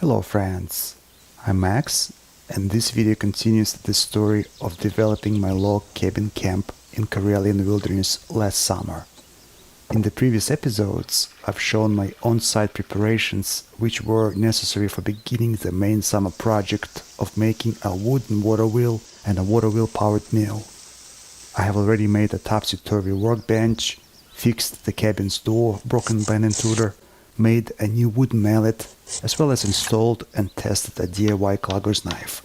Hello friends, I'm Max, and this video continues the story of developing my log cabin camp in Karelian wilderness last summer. In the previous episodes, I've shown my on-site preparations which were necessary for beginning the main summer project of making a wooden water wheel and a water wheel powered mill. I have already made a topsy-turvy workbench, fixed the cabin's door broken by an intruder, made a new wooden mallet, as well as installed and tested a DIY clogger's knife.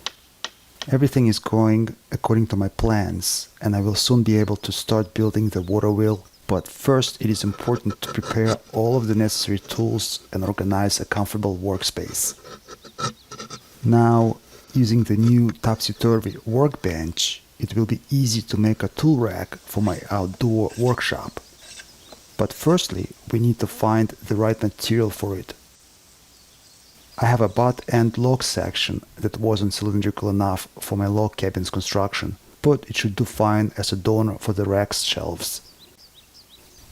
Everything is going according to my plans, and I will soon be able to start building the water wheel, but first it is important to prepare all of the necessary tools and organize a comfortable workspace. Now, using the new topsy-turvy workbench, it will be easy to make a tool rack for my outdoor workshop. But firstly, we need to find the right material for it. I have a butt-end log section that wasn't cylindrical enough for my log cabin's construction, but it should do fine as a donor for the rack's shelves.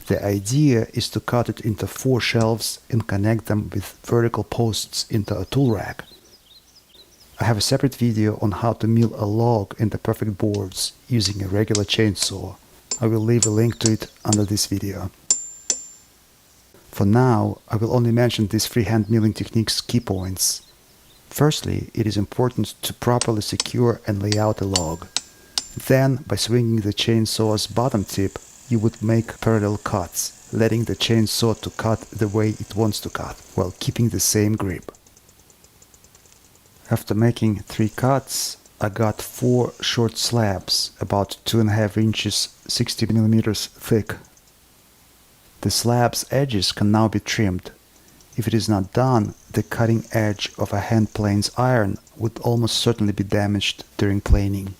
The idea is to cut it into 4 shelves and connect them with vertical posts into a tool rack. I have a separate video on how to mill a log into perfect boards using a regular chainsaw. I will leave a link to it under this video. For now, I will only mention these freehand milling techniques' key points. Firstly, it is important to properly secure and lay out a log. Then, by swinging the chainsaw's bottom tip, you would make parallel cuts, letting the chainsaw to cut the way it wants to cut, while keeping the same grip. After making 3 cuts, I got 4 short slabs, about 2.5 inches, 60 millimeters thick. The slab's edges can now be trimmed. If it is not done, the cutting edge of a hand plane's iron would almost certainly be damaged during planing.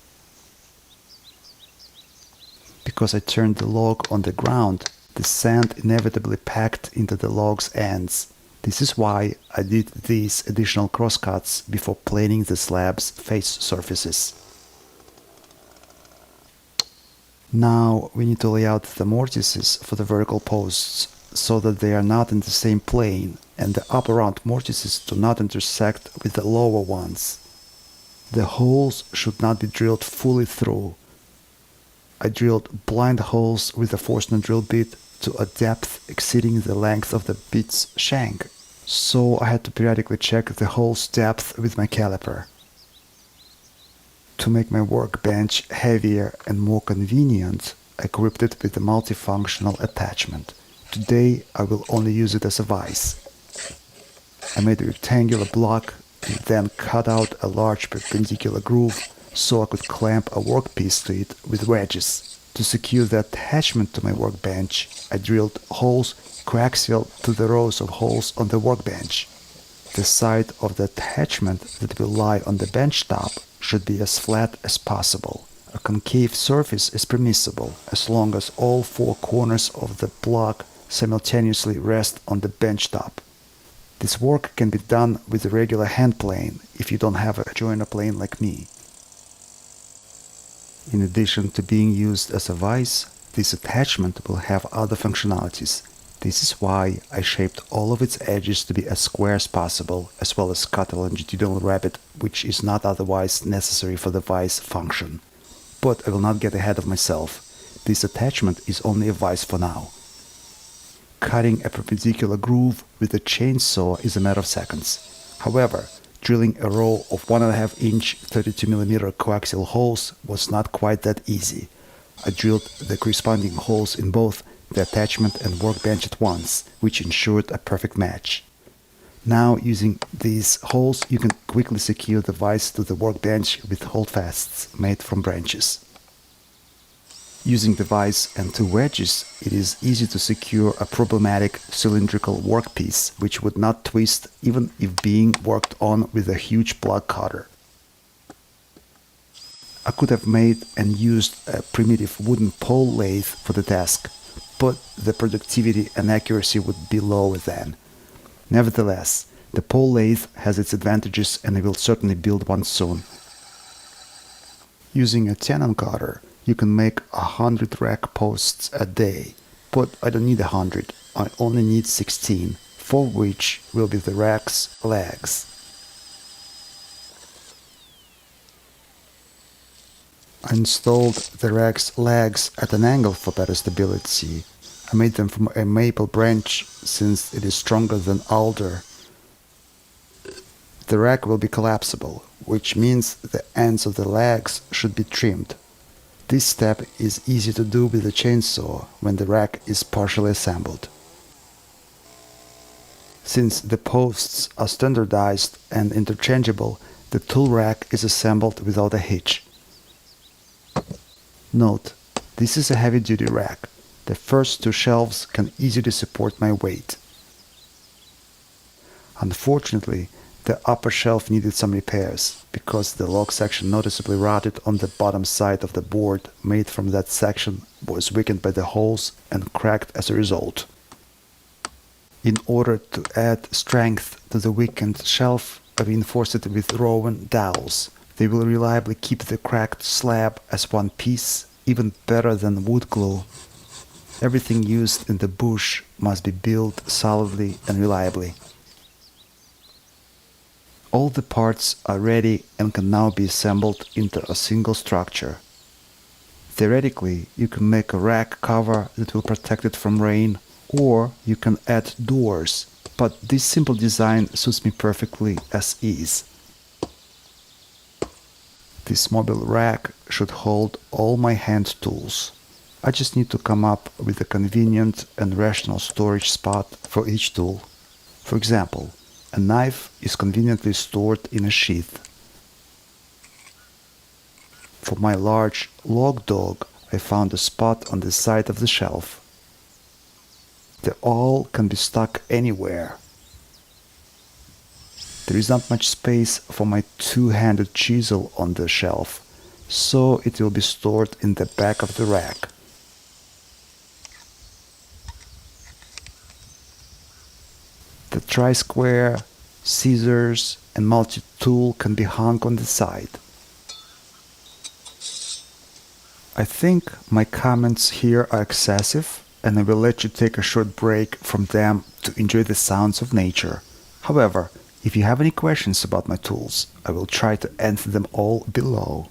Because I turned the log on the ground, the sand inevitably packed into the log's ends. This is why I did these additional crosscuts before planing the slab's face surfaces. Now we need to lay out the mortises for the vertical posts so that they are not in the same plane and the upper round mortises do not intersect with the lower ones. The holes should not be drilled fully through. I drilled blind holes with a Forstner drill bit to a depth exceeding the length of the bit's shank, so I had to periodically check the hole's depth with my caliper. To make my workbench heavier and more convenient, I equipped it with a multifunctional attachment. Today I will only use it as a vise. I made a rectangular block and then cut out a large perpendicular groove so I could clamp a workpiece to it with wedges. To secure the attachment to my workbench, I drilled holes coaxial to the rows of holes on the workbench. The side of the attachment that will lie on the bench top should be as flat as possible. A concave surface is permissible as long as all 4 corners of the block simultaneously rest on the bench top. This work can be done with a regular hand plane if you don't have a joiner plane like me. In addition to being used as a vise, this attachment will have other functionalities. This is why I shaped all of its edges to be as square as possible, as well as cut a longitudinal rabbet, which is not otherwise necessary for the vise function. But I will not get ahead of myself. This attachment is only a vise for now. Cutting a perpendicular groove with a chainsaw is a matter of seconds. However, drilling a row of 1.5 inch 32mm coaxial holes was not quite that easy. I drilled the corresponding holes in both the attachment and workbench at once, which ensured a perfect match. Now, using these holes, you can quickly secure the vise to the workbench with holdfasts made from branches. Using the vise and 2 wedges, it is easy to secure a problematic cylindrical workpiece which would not twist even if being worked on with a huge block cutter. I could have made and used a primitive wooden pole lathe for the task, but the productivity and accuracy would be lower then. Nevertheless, the pole lathe has its advantages and I will certainly build one soon. Using a tenon cutter, you can make 100 rack posts a day, but I don't need 100, I only need 16, 4 of which will be the rack's legs. I installed the rack's legs at an angle for better stability. I made them from a maple branch since it is stronger than alder. The rack will be collapsible, which means the ends of the legs should be trimmed. This step is easy to do with a chainsaw when the rack is partially assembled. Since the posts are standardized and interchangeable, the tool rack is assembled without a hitch. Note, this is a heavy-duty rack. The first two shelves can easily support my weight. Unfortunately, the upper shelf needed some repairs, because the log section noticeably rotted on the bottom side of the board made from that section was weakened by the holes and cracked as a result. In order to add strength to the weakened shelf, I reinforced it with Rowan dowels. They will reliably keep the cracked slab as one piece, even better than wood glue. Everything used in the bush must be built solidly and reliably. All the parts are ready and can now be assembled into a single structure. Theoretically, you can make a rack cover that will protect it from rain, or you can add doors, but this simple design suits me perfectly as is. This mobile rack should hold all my hand tools. I just need to come up with a convenient and rational storage spot for each tool. For example, a knife is conveniently stored in a sheath. For my large log dog, I found a spot on the side of the shelf. The awl can be stuck anywhere. There is not much space for my two-handed chisel on the shelf, so it will be stored in the back of the rack. The tri-square, scissors, and multi-tool can be hung on the side. I think my comments here are excessive, and I will let you take a short break from them to enjoy the sounds of nature. However, if you have any questions about my tools, I will try to answer them all below.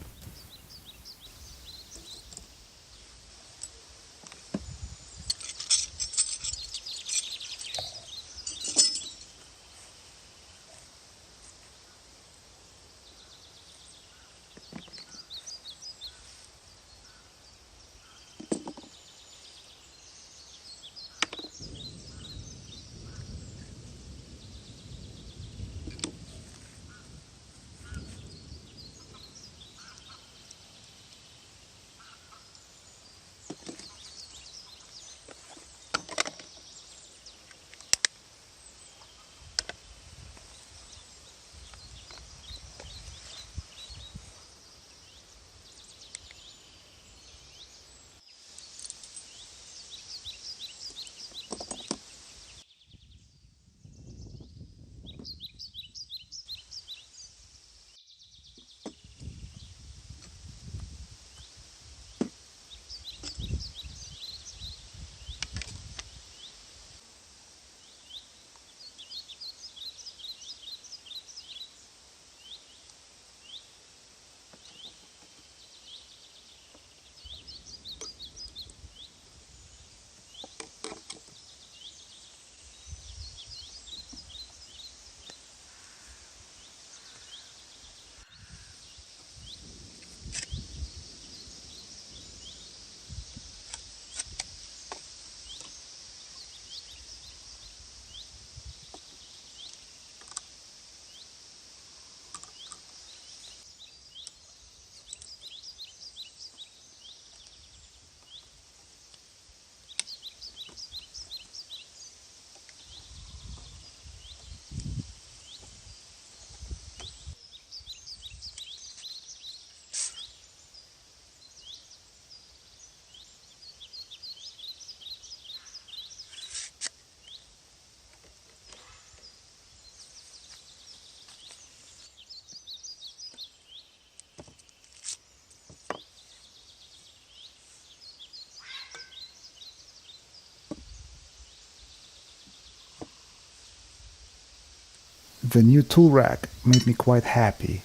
The new tool rack made me quite happy.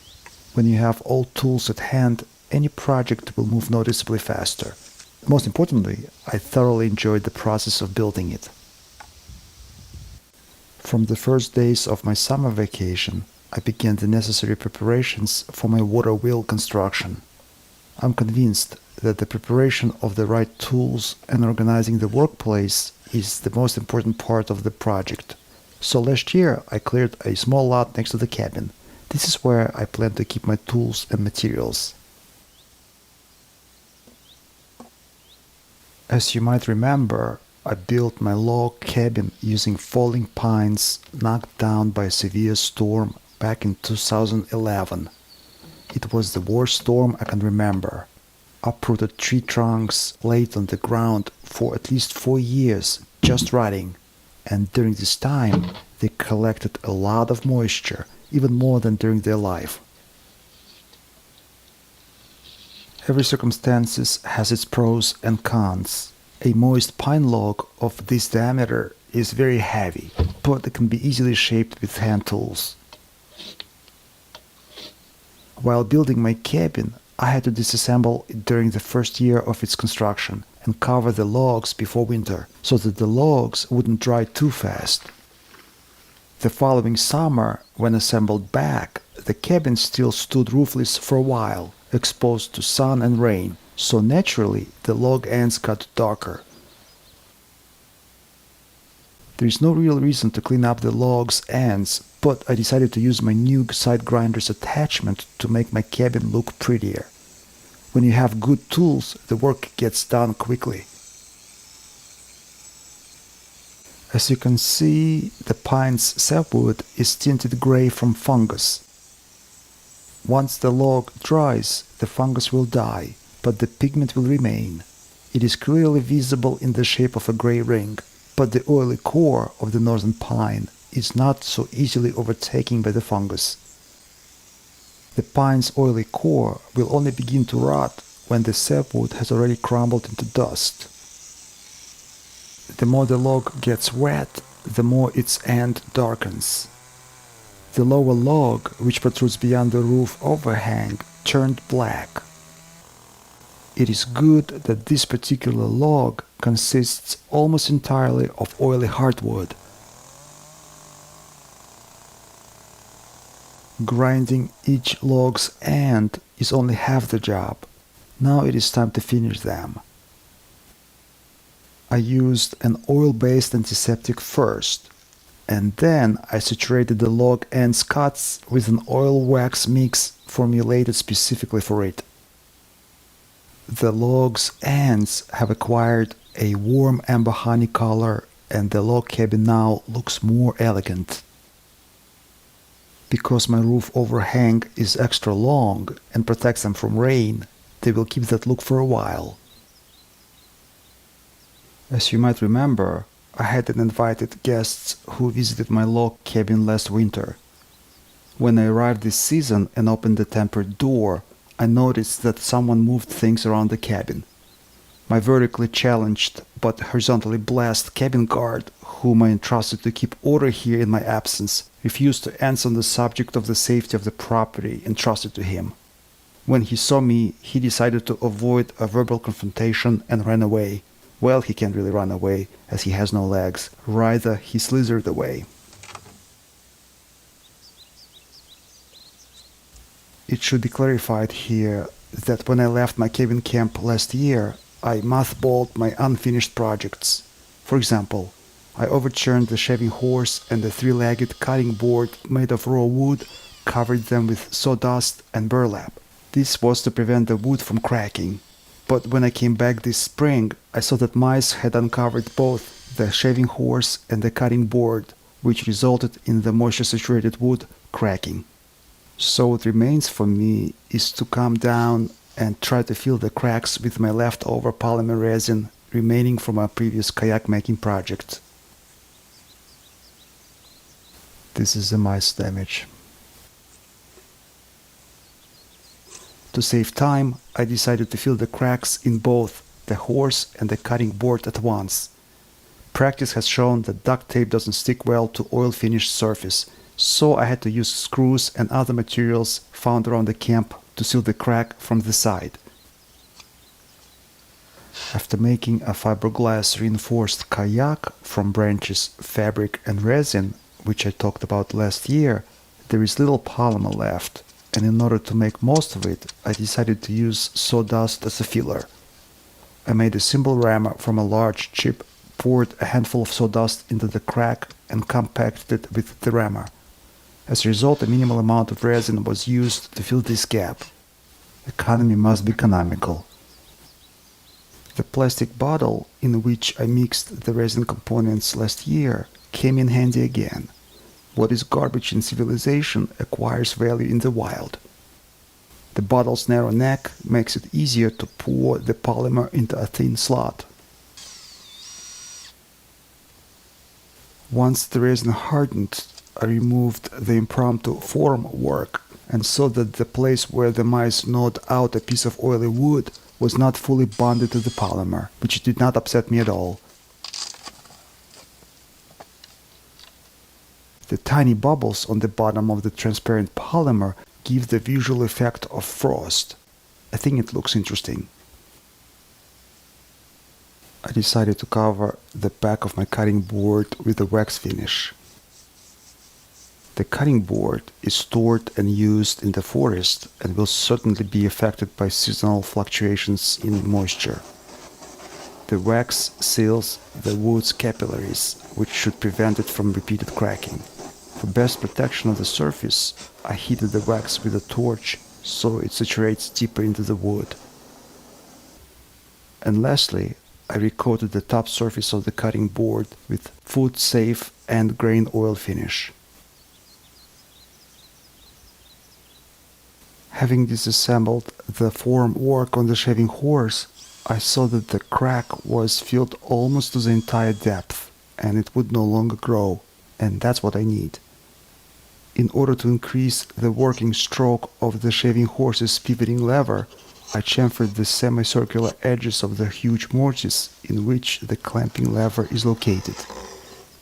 When you have all tools at hand, any project will move noticeably faster. Most importantly, I thoroughly enjoyed the process of building it. From the first days of my summer vacation, I began the necessary preparations for my water wheel construction. I'm convinced that the preparation of the right tools and organizing the workplace is the most important part of the project. So last year I cleared a small lot next to the cabin. This is where I plan to keep my tools and materials. As you might remember, I built my log cabin using falling pines knocked down by a severe storm back in 2011. It was the worst storm I can remember. Uprooted tree trunks laid on the ground for at least 4 years, just rotting, and during this time they collected a lot of moisture, even more than during their life. Every circumstance has its pros and cons. A moist pine log of this diameter is very heavy, but it can be easily shaped with hand tools. While building my cabin, I had to disassemble it during the first year of its construction and cover the logs before winter, so that the logs wouldn't dry too fast. The following summer, when assembled back, the cabin still stood roofless for a while, exposed to sun and rain, so naturally the log ends got darker. There is no real reason to clean up the log's ends, but I decided to use my new side grinder's attachment to make my cabin look prettier. When you have good tools, the work gets done quickly. As you can see, the pine's sapwood is tinted gray from fungus. Once the log dries, the fungus will die, but the pigment will remain. It is clearly visible in the shape of a gray ring, but the oily core of the northern pine is not so easily overtaken by the fungus. The pine's oily core will only begin to rot when the sapwood has already crumbled into dust. The more the log gets wet, the more its end darkens. The lower log, which protrudes beyond the roof overhang, turned black. It is good that this particular log consists almost entirely of oily hardwood. Grinding each log's end is only half the job. Now it is time to finish them. I used an oil-based antiseptic first, and then I saturated the log ends cuts with an oil wax mix formulated specifically for it. The log's ends have acquired a warm amber honey color, and the log cabin now looks more elegant. Because my roof overhang is extra long and protects them from rain, they will keep that look for a while. As you might remember, I had invited guests who visited my log cabin last winter. When I arrived this season and opened the tempered door, I noticed that someone moved things around the cabin. My vertically challenged but horizontally blessed cabin guard, whom I entrusted to keep order here in my absence, refused to answer on the subject of the safety of the property entrusted to him. When he saw me, he decided to avoid a verbal confrontation and ran away. Well, he can't really run away, as he has no legs. Rather, he slithered away. It should be clarified here that when I left my cabin camp last year, I mothballed my unfinished projects. For example, I overturned the shaving horse and the three-legged cutting board made of raw wood, covered them with sawdust and burlap. This was to prevent the wood from cracking. But when I came back this spring, I saw that mice had uncovered both the shaving horse and the cutting board, which resulted in the moisture-saturated wood cracking. So what remains for me is to come down and try to fill the cracks with my leftover polymer resin remaining from our previous kayak making project. This is the mice damage. To save time, I decided to fill the cracks in both the horse and the cutting board at once. Practice has shown that duct tape doesn't stick well to oil-finished surface, so I had to use screws and other materials found around the camp to seal the crack from the side. After making a fiberglass reinforced kayak from branches, fabric and resin, which I talked about last year, there is little polymer left, and in order to make most of it, I decided to use sawdust as a filler. I made a simple rammer from a large chip, poured a handful of sawdust into the crack and compacted it with the rammer. As a result, a minimal amount of resin was used to fill this gap. Economy must be economical. The plastic bottle in which I mixed the resin components last year came in handy again. What is garbage in civilization acquires value in the wild. The bottle's narrow neck makes it easier to pour the polymer into a thin slot. Once the resin hardened, I removed the impromptu form work and saw that the place where the mice gnawed out a piece of oily wood was not fully bonded to the polymer, which did not upset me at all. The tiny bubbles on the bottom of the transparent polymer give the visual effect of frost. I think it looks interesting. I decided to cover the back of my cutting board with a wax finish. The cutting board is stored and used in the forest and will certainly be affected by seasonal fluctuations in moisture. The wax seals the wood's capillaries, which should prevent it from repeated cracking. For best protection of the surface, I heated the wax with a torch so it saturates deeper into the wood. And lastly, I recoated the top surface of the cutting board with food-safe end grain oil finish. Having disassembled the form work on the shaving horse, I saw that the crack was filled almost to the entire depth, and it would no longer grow, and that's what I need. In order to increase the working stroke of the shaving horse's pivoting lever, I chamfered the semicircular edges of the huge mortise in which the clamping lever is located.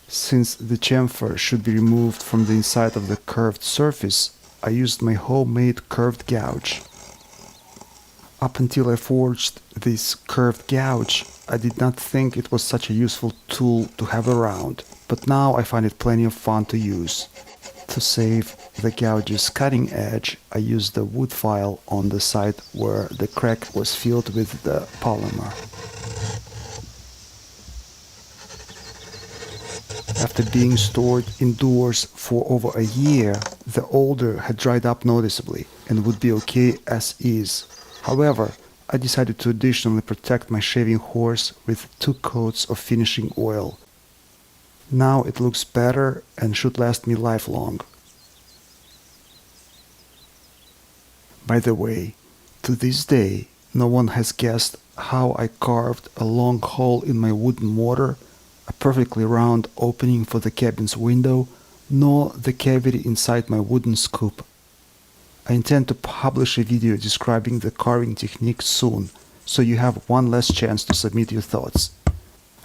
Since the chamfer should be removed from the inside of the curved surface, I used my homemade curved gouge. Up until I forged this curved gouge, I did not think it was such a useful tool to have around, but now I find it plenty of fun to use. To save the gouge's cutting edge, I used the wood file on the side where the crack was filled with the polymer. After being stored indoors for over a year, the older had dried up noticeably and would be okay as is. However, I decided to additionally protect my shaving horse with 2 coats of finishing oil. Now it looks better and should last me lifelong. By the way, to this day, no one has guessed how I carved a long hole in my wooden mortar, a perfectly round opening for the cabin's window, nor the cavity inside my wooden scoop. I intend to publish a video describing the carving technique soon, so you have one less chance to submit your thoughts.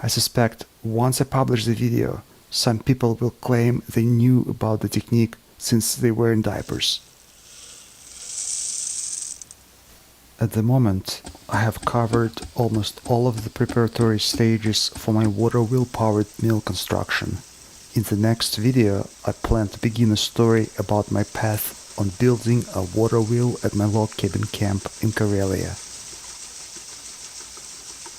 I suspect once I publish the video, some people will claim they knew about the technique since they were in diapers. At the moment, I have covered almost all of the preparatory stages for my water wheel-powered mill construction. In the next video, I plan to begin a story about my path on building a water wheel at my log cabin camp in Karelia.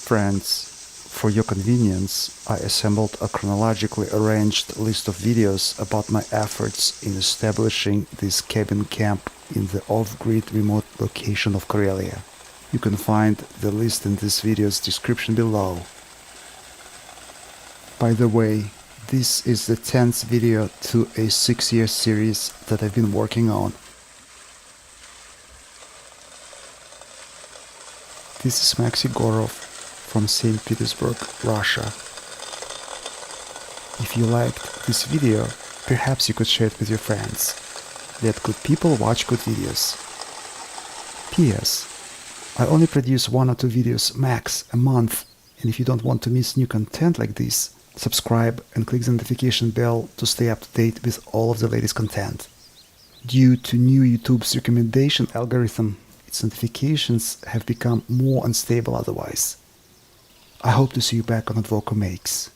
Friends, for your convenience, I assembled a chronologically arranged list of videos about my efforts in establishing this cabin camp in the off-grid remote location of Karelia. You can find the list in this video's description below. By the way, this is the 10th video to a 6-year series that I've been working on. This is Maxi Gorov from St. Petersburg, Russia. If you liked this video, perhaps you could share it with your friends. Let good people watch good videos. P.S. I only produce 1 or 2 videos max a month, and if you don't want to miss new content like this, subscribe and click the notification bell to stay up to date with all of the latest content. Due to new YouTube's recommendation algorithm, its notifications have become more unstable otherwise. I hope to see you back on Advoco Makes.